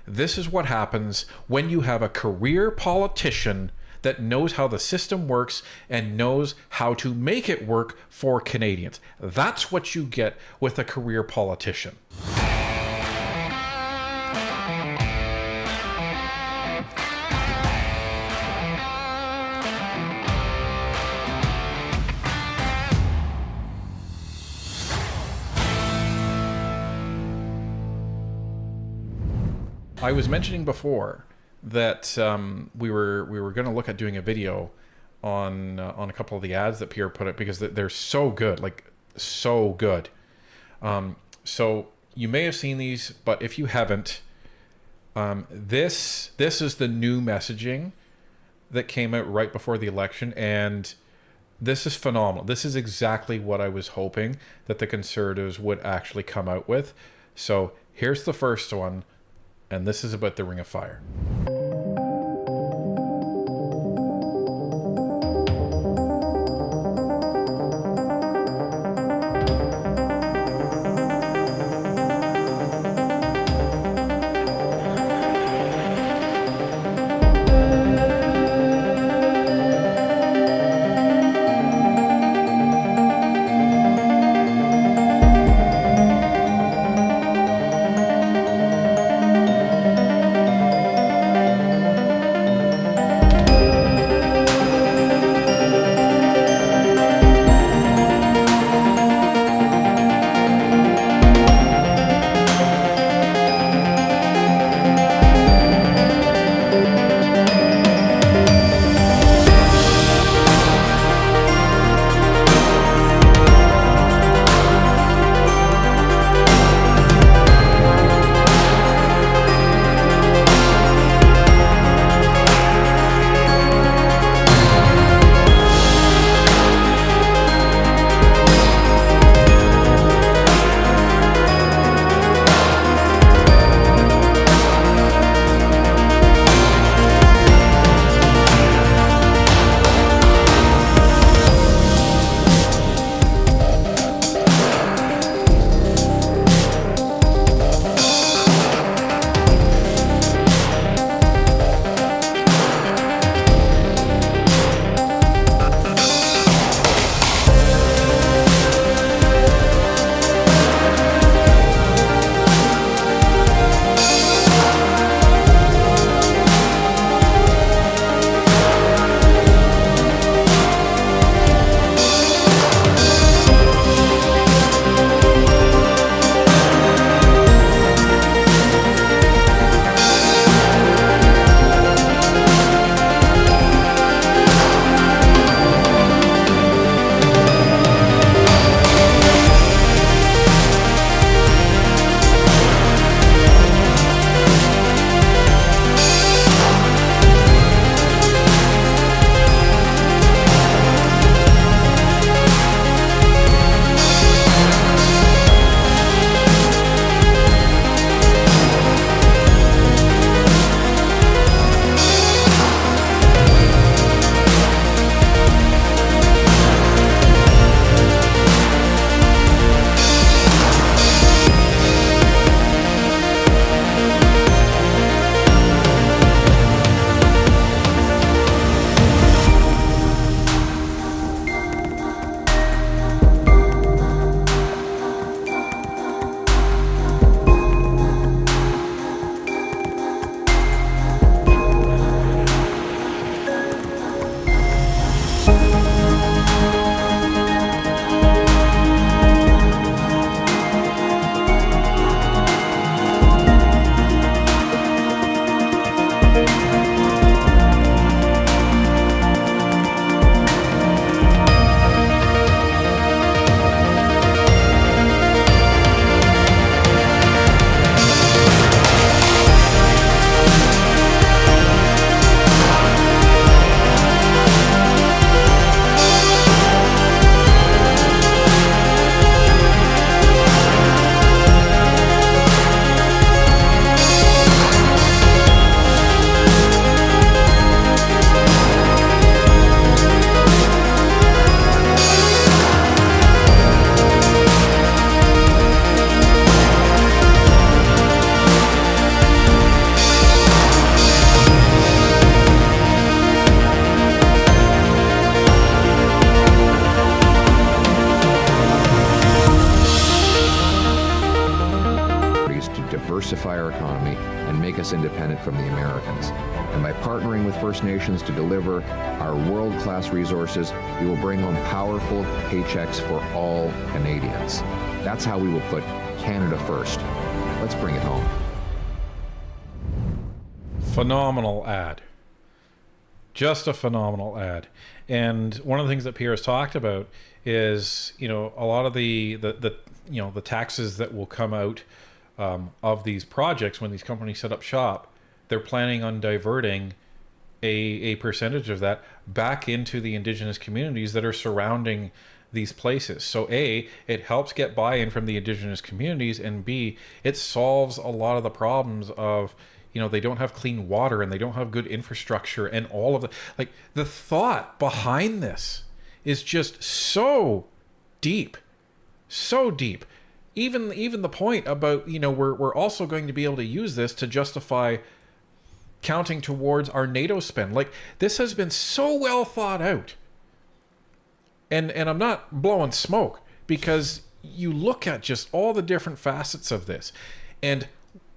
This is what happens when you have a career politician that knows how the system works and knows how to make it work for Canadians. That's what you get with a career politician. I was mentioning before that we were going to look at doing a video on a couple of the ads that Pierre put up, because they're so good, like so good. So you may have seen these, but if you haven't, this is the new messaging that came out right before the election, and this is phenomenal. This is exactly what I was hoping that the Conservatives would actually come out with. So here's the first one. And this is about the Ring of Fire. and make us independent from the Americans. And by partnering with First Nations to deliver our world-class resources, we will bring home powerful paychecks for all Canadians. That's how we will put Canada first. Let's bring it home. Phenomenal ad. Just a phenomenal ad. And one of the things that Pierre has talked about is, a lot of the taxes that will come out of these projects when these companies set up shop, they're planning on diverting a percentage of that back into the Indigenous communities that are surrounding these places. So A, it helps get buy-in from the Indigenous communities, and B, it solves a lot of the problems of, they don't have clean water and they don't have good infrastructure and all of the thought behind this is just so deep. Even the point about, we're also going to be able to use this to justify counting towards our NATO spend. This has been so well thought out. And I'm not blowing smoke, because you look at just all the different facets of this. And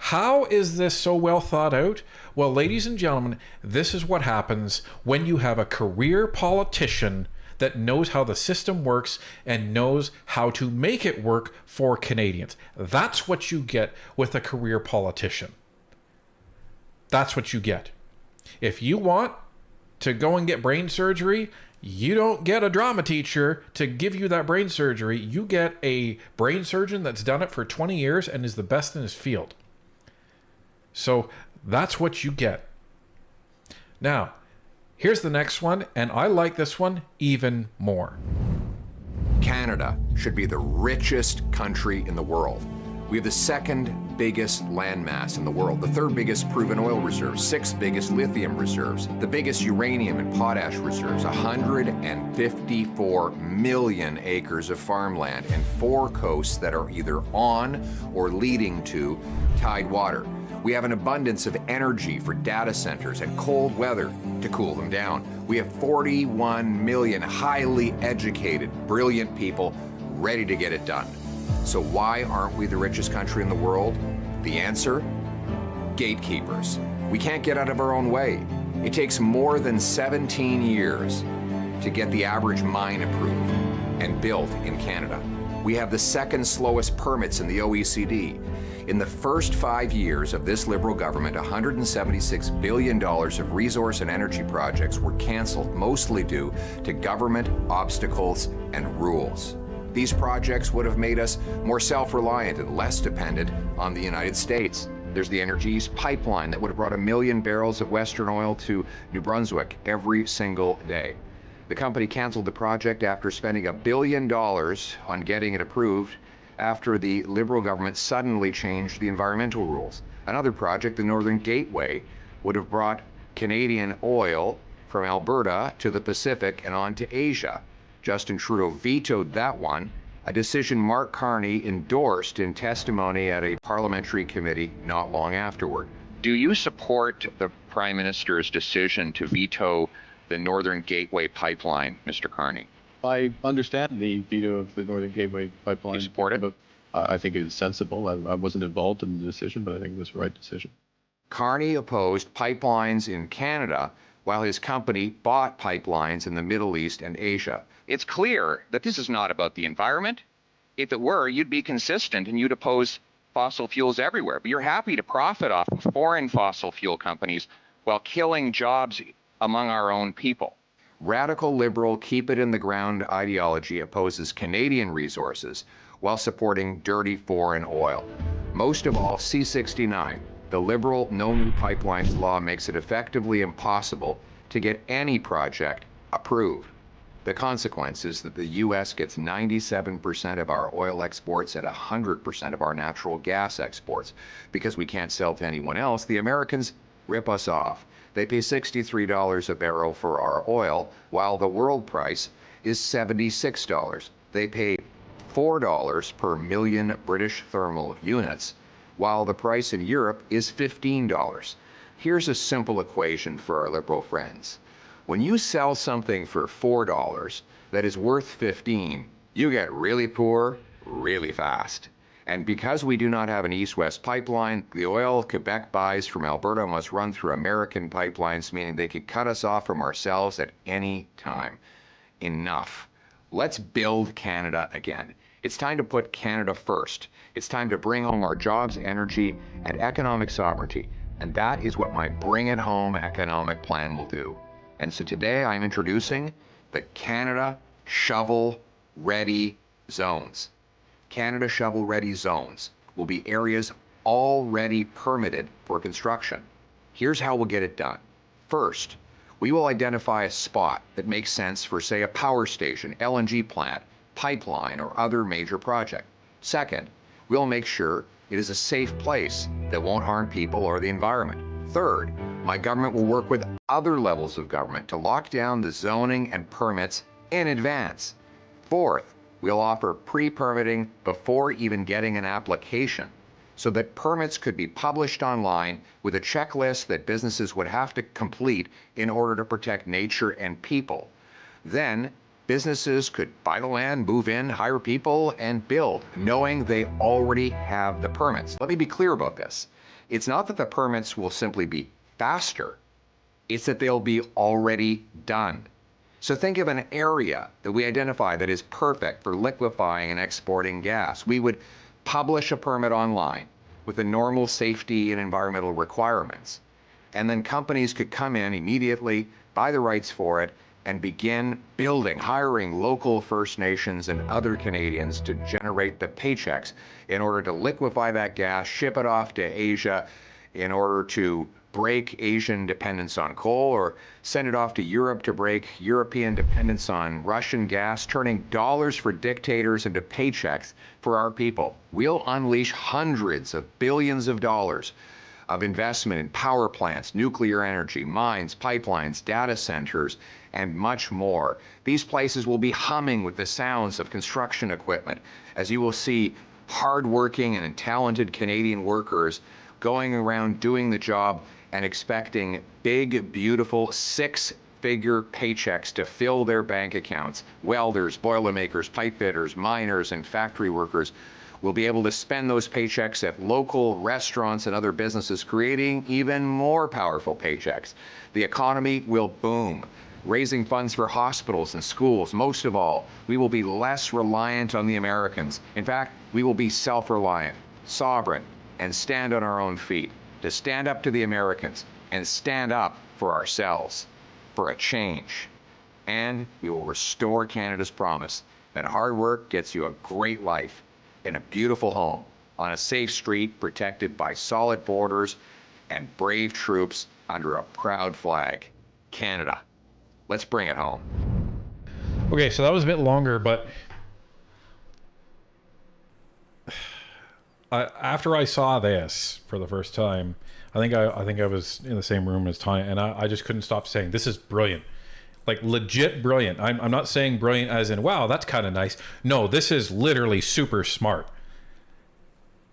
how is this so well thought out? Well, ladies and gentlemen, this is what happens when you have a career politician that knows how the system works and knows how to make it work for Canadians. That's what you get with a career politician. That's what you get. If you want to go and get brain surgery, you don't get a drama teacher to give you that brain surgery. You get a brain surgeon that's done it for 20 years and is the best in his field. So that's what you get. Now, here's the next one, and I like this one even more. Canada should be the richest country in the world. We have the second biggest landmass in the world, the third biggest proven oil reserves, sixth biggest lithium reserves, the biggest uranium and potash reserves, 154 million acres of farmland, and 4 coasts that are either on or leading to tidewater. We have an abundance of energy for data centers and cold weather to cool them down. We have 41 million highly educated, brilliant people ready to get it done. So why aren't we the richest country in the world? The answer? Gatekeepers. We can't get out of our own way. It takes more than 17 years to get the average mine approved and built in Canada. We have the second slowest permits in the OECD. In the first 5 years of this Liberal government, $176 billion of resource and energy projects were canceled, mostly due to government obstacles and rules. These projects would have made us more self-reliant and less dependent on the United States. There's the Energy East pipeline that would have brought 1 million barrels of Western oil to New Brunswick every single day. The company canceled the project after spending $1 billion on getting it approved after the Liberal government suddenly changed the environmental rules. Another project, the Northern Gateway, would have brought Canadian oil from Alberta to the Pacific and on to Asia. Justin Trudeau vetoed that one, a decision Mark Carney endorsed in testimony at a parliamentary committee not long afterward. Do you support the Prime Minister's decision to veto the Northern Gateway pipeline, Mr. Carney? I understand the veto of the Northern Gateway pipeline. You support it? But I think it is sensible. I wasn't involved in the decision, but I think it was the right decision. Carney opposed pipelines in Canada while his company bought pipelines in the Middle East and Asia. It's clear that this is not about the environment. If it were, you'd be consistent and you'd oppose fossil fuels everywhere. But you're happy to profit off of foreign fossil fuel companies while killing jobs among our own people. Radical liberal keep it in the ground ideology opposes Canadian resources while supporting dirty foreign oil. Most of all, C-69, the liberal no new pipelines law, makes it effectively impossible to get any project approved. The consequence is that the U.S. gets 97% of our oil exports and 100% of our natural gas exports. Because we can't sell to anyone else, the Americans rip us off. They pay $63 a barrel for our oil, while the world price is $76. They pay $4 per million British thermal units, while the price in Europe is $15. Here's a simple equation for our liberal friends. When you sell something for $4 that is worth $15, you get really poor really fast. And because we do not have an east-west pipeline, the oil Quebec buys from Alberta must run through American pipelines, meaning they could cut us off from ourselves at any time. Enough. Let's build Canada again. It's time to put Canada first. It's time to bring home our jobs, energy, and economic sovereignty. And that is what my Bring It Home economic plan will do. And so today I'm introducing the Canada Shovel Ready Zones. Canada Shovel Ready Zones will be areas already permitted for construction. Here's how we'll get it done. First, we will identify a spot that makes sense for, say, a power station, LNG plant, pipeline, or other major project. Second, we'll make sure it is a safe place that won't harm people or the environment. Third, my government will work with other levels of government to lock down the zoning and permits in advance. Fourth, we'll offer pre-permitting before even getting an application, so that permits could be published online with a checklist that businesses would have to complete in order to protect nature and people. Then, businesses could buy the land, move in, hire people, and build, knowing they already have the permits. Let me be clear about this. It's not that the permits will simply be faster, it's that they'll be already done. So think of an area that we identify that is perfect for liquefying and exporting gas. We would publish a permit online with the normal safety and environmental requirements. And then companies could come in immediately, buy the rights for it, and begin building, hiring local First Nations and other Canadians to generate the paychecks in order to liquefy that gas, ship it off to Asia in order to break Asian dependence on coal, or send it off to Europe to break European dependence on Russian gas, turning dollars for dictators into paychecks for our people. We'll unleash hundreds of billions of dollars of investment in power plants, nuclear energy, mines, pipelines, data centers, and much more. These places will be humming with the sounds of construction equipment, as you will see hardworking and talented Canadian workers going around doing the job and expecting big, beautiful six-figure paychecks to fill their bank accounts. Welders, boilermakers, pipe fitters, miners, and factory workers will be able to spend those paychecks at local restaurants and other businesses, creating even more powerful paychecks. The economy will boom, raising funds for hospitals and schools. Most of all, we will be less reliant on the Americans. In fact, we will be self-reliant, sovereign, and stand on our own feet, to stand up to the Americans and stand up for ourselves, for a change. And we will restore Canada's promise that hard work gets you a great life in a beautiful home, on a safe street protected by solid borders and brave troops under a proud flag. Canada. Let's bring it home. Okay, so that was a bit longer, but after I saw this for the first time, I think I was in the same room as Tanya, and I just couldn't stop saying, this is brilliant. Like, legit brilliant. I'm not saying brilliant as in, wow, that's kind of nice. No, this is literally super smart.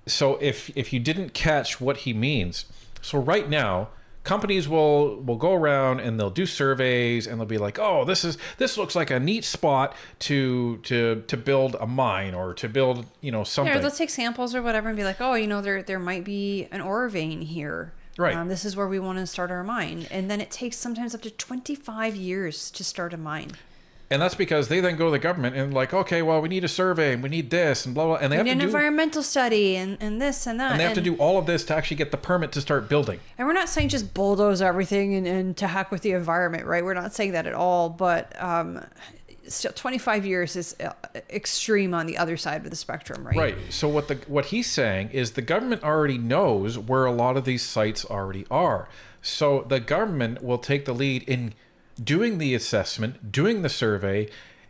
So if you didn't catch what he means, so right now, companies will go around and they'll do surveys and they'll be like, oh, this looks like a neat spot to build a mine or to build, something. Yeah, they'll take samples or whatever and be like, oh, there might be an ore vein here. Right. This is where we want to start our mine. And then it takes sometimes up to 25 years to start a mine. And that's because they then go to the government and like, okay, well, we need a survey and we need this and blah, blah. And they have to do an environmental study and this and that. And they have to do all of this to actually get the permit to start building. And we're not saying just bulldoze everything and to heck with the environment, right? We're not saying that at all. But still 25 years is extreme on the other side of the spectrum, right? Right. So what he's saying is the government already knows where a lot of these sites already are. So the government will take the lead in doing the assessment, doing the survey,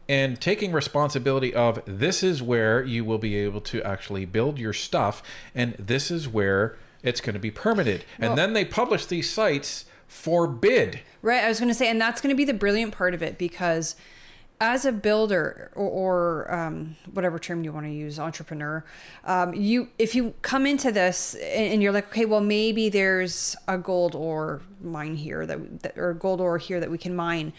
and taking responsibility of this is where you will be able to actually build your stuff, and this is where it's going to be permitted. And then they publish these sites for bid. Right. I was going to say, and that's going to be the brilliant part of it, because as a builder or whatever term you want to use, entrepreneur, if you come into this and you're like, okay, well, maybe there's a gold ore mine here or gold ore here that we can mine.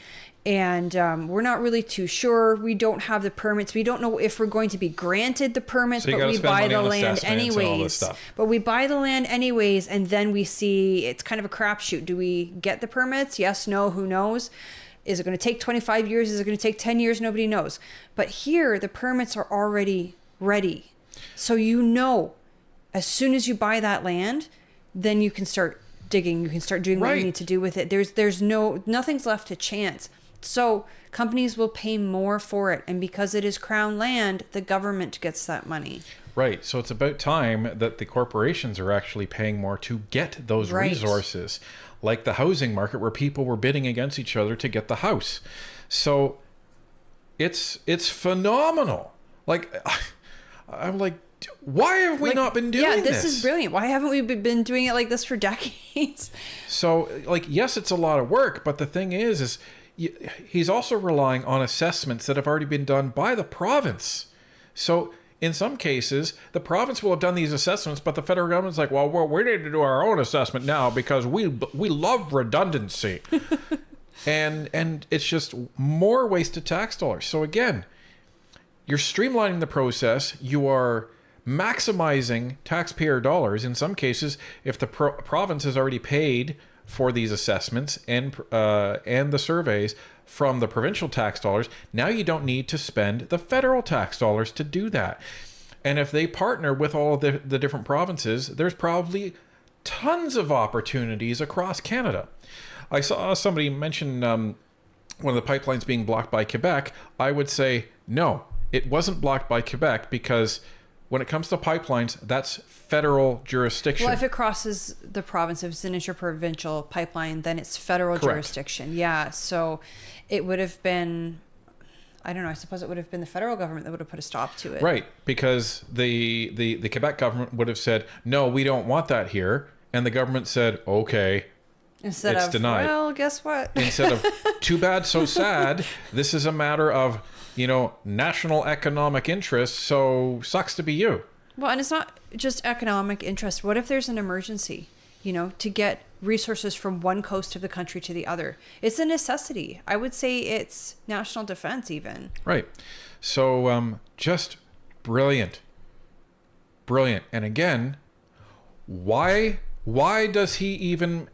And we're not really too sure. We don't have the permits. We don't know if we're going to be granted the permits, So you but gotta we spend buy money the on land assessments and all this anyways. stuff. But we buy the land anyways, and then we see it's kind of a crapshoot. Do we get the permits? Yes, no, who knows? Is it going to take 25 years? Is it going to take 10 years? Nobody knows. But here, the permits are already ready. So as soon as you buy that land, then you can start digging. You can start doing what you need to do with it. Nothing's left to chance. So companies will pay more for it. And because it is crown land, the government gets that money. Right. So it's about time that the corporations are actually paying more to get those resources, like the housing market where people were bidding against each other to get the house. So it's phenomenal. Like, I'm like, why have we not been doing this? Yeah, this is brilliant. Why haven't we been doing it like this for decades? So, like, yes, it's a lot of work, but the thing is he's also relying on assessments that have already been done by the province. So in some cases, the province will have done these assessments, but the federal government's like, well, we need to do our own assessment now because we love redundancy. and it's just more wasted tax dollars. So again, you're streamlining the process. You are maximizing taxpayer dollars. In some cases, if the province has already paid for these assessments and the surveys from the provincial tax dollars, now you don't need to spend the federal tax dollars to do that. And if they partner with all of the different provinces, there's probably tons of opportunities across Canada. I saw somebody mention one of the pipelines being blocked by Quebec. I would say, no, it wasn't blocked by Quebec because when it comes to pipelines, that's federal jurisdiction. Well, if it crosses the province, if it's an interprovincial pipeline, then it's federal jurisdiction. Yeah. So it would have been, I don't know, I suppose it would have been the federal government that would have put a stop to it. Right. Because the Quebec government would have said, no, we don't want that here. And the government said, okay. Instead it's of, denied. Well, guess what? Instead of, too bad, so sad. This is a matter of, national economic interest, so sucks to be you. Well, and it's not just economic interest. What if there's an emergency, to get resources from one coast of the country to the other? It's a necessity. I would say it's national defense even. Right. So just brilliant. Brilliant. And again, why is he even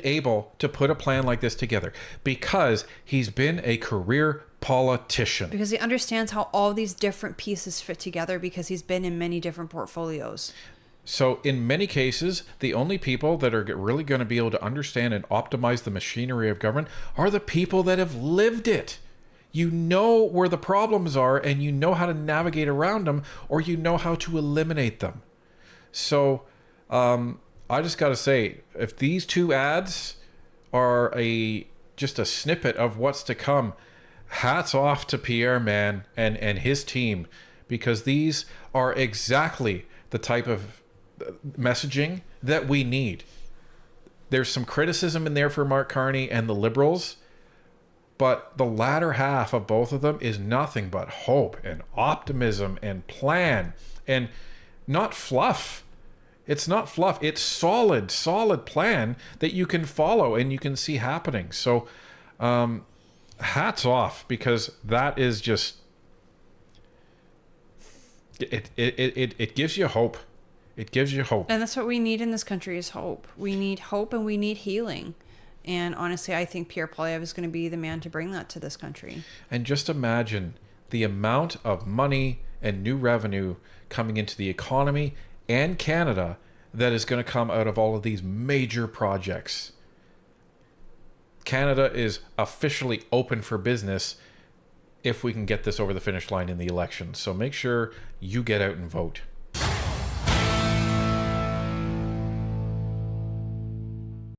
able to put a plan like this together? Because he's been a career politician. Because he understands how all these different pieces fit together because he's been in many different portfolios. So in many cases, the only people that are really going to be able to understand and optimize the machinery of government are the people that have lived it. You know where the problems are and you know how to navigate around them, or you know how to eliminate them. So I just got to say, if these two ads are just a snippet of what's to come, hats off to Pierre, man, and his team, because these are exactly the type of messaging that we need. There's some criticism in there for Mark Carney and the Liberals, but the latter half of both of them is nothing but hope and optimism and plan, and not fluff. It's not fluff. It's solid plan that you can follow and you can see happening. So, hats off, because that is just it gives you hope. It gives you hope. And that's what we need in this country is hope. We need hope and we need healing. And honestly, I think Pierre Poilievre is going to be the man to bring that to this country. And just imagine the amount of money and new revenue coming into the economy and Canada that is going to come out of all of these major projects. Canada is officially open for business if we can get this over the finish line in the election. So make sure you get out and vote.